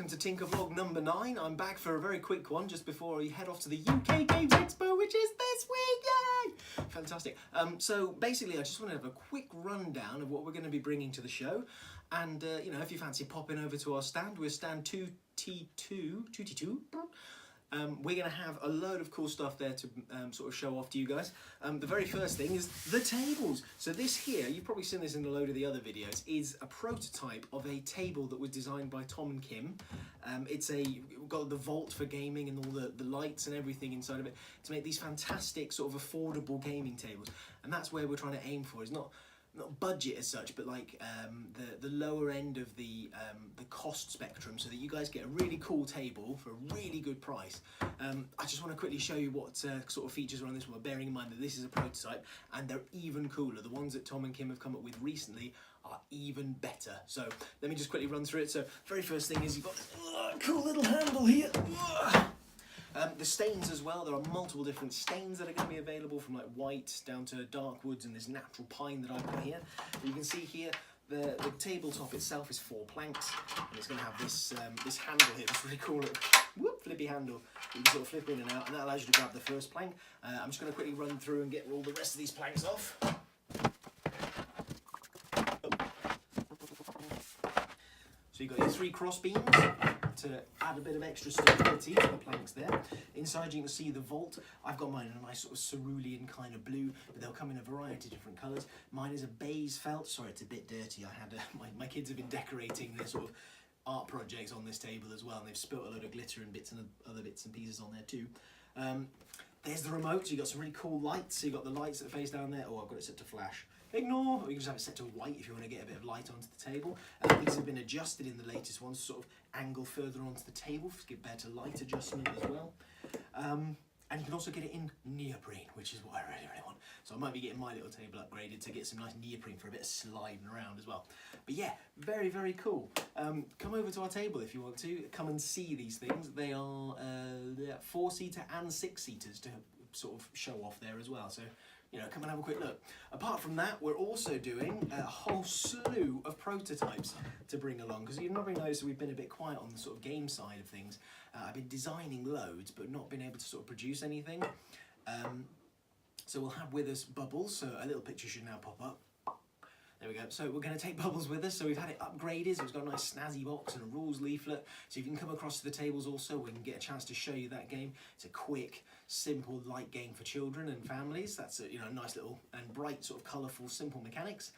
welcome to TinkerVlog number 9. I'm back for a very quick one just before we head off to the UK Games Expo, which is this week. Yay! Fantastic. So basically, I just want to have a quick rundown of what we're going to be bringing to the show. And, you know, if you fancy popping over to our stand, we're stand 2T2. We're going to have a load of cool stuff there to sort of show off to you guys. The very first thing is the tables. So this here, you've probably seen this in a load of the other videos, is a prototype of a table that was designed by Tom and Kim. We've got the vault for gaming and all the lights and everything inside of it to make these fantastic sort of affordable gaming tables. And that's where we're trying to aim for. It's not budget as such, but like the lower end of the cost spectrum, so that you guys get a really cool table for a really good price. I just want to quickly show you what sort of features are on this one, bearing in mind that this is a prototype and they're even cooler. The ones that Tom and Kim have come up with recently are even better. So let me just quickly run through it. So very first thing is you've got this cool little handle here. The stains as well, there are multiple different stains that are going to be available, from like white down to dark woods and this natural pine that I've got here. You can see here the tabletop itself is 4 planks, and it's going to have this this handle here, this really cool little flippy handle that you can sort of flip in and out, and that allows you to grab the first plank. I'm just going to quickly run through and get all the rest of these planks off. So you've got your 3 cross beams to add a bit of extra stability to the planks there. Inside you can see the vault. I've got mine in a nice sort of cerulean kind of blue, but they'll come in a variety of different colours. Mine is a beige felt. Sorry, it's a bit dirty. I had my kids have been decorating their sort of art projects on this table as well, and they've spilt a load of glitter and other bits and pieces on there too. There's the remote. So you've got some really cool lights. So you've got the lights that face down there. Oh, I've got it set to flash. Ignore, or you can just have it set to white if you want to get a bit of light onto the table. These have been adjusted in the latest ones to sort of angle further onto the table to give better light adjustment as well. And you can also get it in neoprene, which is what I really, really want. So I might be getting my little table upgraded to get some nice neoprene for a bit of sliding around as well. But yeah, very, very cool. Come over to our table if you want to. Come and see these things. They are 4-seater and 6-seaters to sort of show off there as well. So, you know, come and have a quick look. Apart from that, we're also doing a whole slew of prototypes to bring along, because you've probably noticed that we've been a bit quiet on the sort of game side of things. I've been designing loads, but not been able to sort of produce anything. So we'll have with us Bubbles, so a little picture should now pop up. There we go. So we're going to take Bubbles with us. So we've had it upgraded. So it's got a nice snazzy box and a rules leaflet. So you can come across to the tables also. We can get a chance to show you that game. It's a quick, simple, light game for children and families. That's a, you know, nice little and bright, sort of colourful, simple mechanics.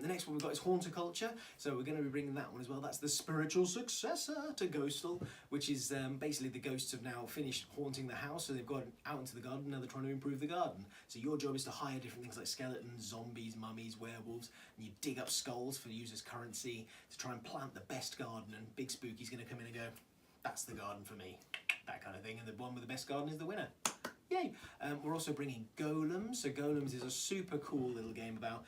The next one we've got is Haunterculture, so we're going to be bringing that one as well. That's the spiritual successor to Ghostal, which is basically the ghosts have now finished haunting the house, so they've gone out into the garden, now they're trying to improve the garden. So your job is to hire different things like skeletons, zombies, mummies, werewolves, and you dig up skulls for the user's currency to try and plant the best garden, and Big Spooky's going to come in and go, that's the garden for me, that kind of thing, and the one with the best garden is the winner. Yay! We're also bringing Golems, so Golems is a super cool little game about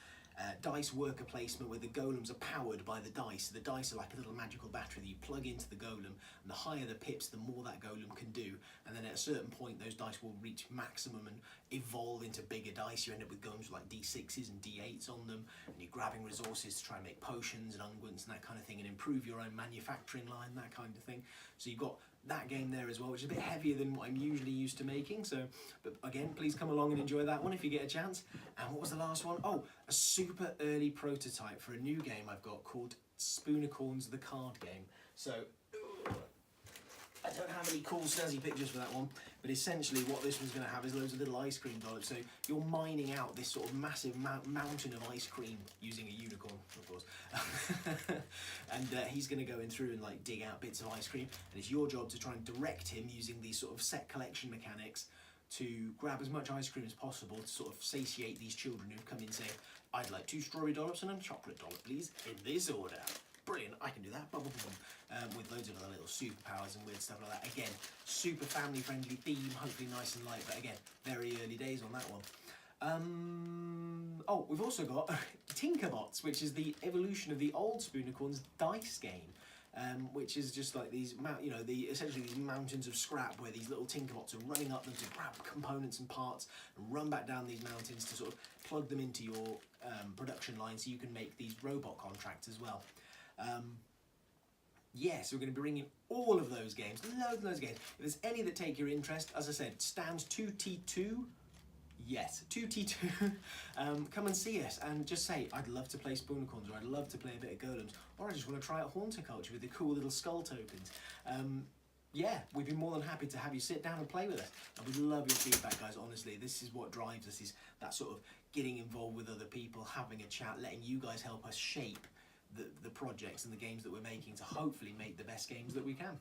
dice worker placement where the golems are powered by the dice. So the dice are like a little magical battery that you plug into the golem, and the higher the pips, the more that golem can do. And then at a certain point, those dice will reach maximum and evolve into bigger dice. You end up with golems with like D6s and D8s on them, and you're grabbing resources to try and make potions and unguents and that kind of thing, and improve your own manufacturing line, that kind of thing. So you've got that game there as well, which is a bit heavier than what I'm usually used to making. So, but again, please come along and enjoy that one if you get a chance. And what was the last one? Oh, a super early prototype for a new game I've got called Spoonicorns, the card game. So, I don't have any cool snazzy pictures for that one, but essentially what this one's going to have is loads of little ice cream dollops. So you're mining out this sort of massive mountain of ice cream using a unicorn, of course. And he's going to go in through and like dig out bits of ice cream, and it's your job to try and direct him using these sort of set collection mechanics to grab as much ice cream as possible to sort of satiate these children who've come in saying, I'd like 2 strawberry dollops and a chocolate dollop, please, in this order. Brilliant, I can do that, with loads of other little superpowers and weird stuff like that. Again, super family friendly theme, hopefully nice and light, but again, very early days on that one. Oh, we've also got Tinkerbots, which is the evolution of the old Spoonicorns dice game, which is just like these, you know, essentially these mountains of scrap where these little Tinkerbots are running up them to grab components and parts and run back down these mountains to sort of plug them into your production line so you can make these robot contracts as well. Yes, we're going to be bringing all of those games, loads and loads of games. If there's any that take your interest, as I said, stand 2T2. Yes, 2T2. Come and see us and just say, I'd love to play Spoonicorns, or I'd love to play a bit of Golems, or I just want to try out Haunterculture with the cool little skull tokens. Yeah, we'd be more than happy to have you sit down and play with us. And we'd love your feedback, guys, honestly. This is what drives us, is that sort of getting involved with other people, having a chat, letting you guys help us shape the projects and the games that we're making to hopefully make the best games that we can.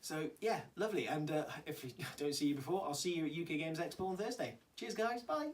So, yeah, lovely. And if I don't see you before, I'll see you at UK Games Expo on Thursday. Cheers, guys. Bye.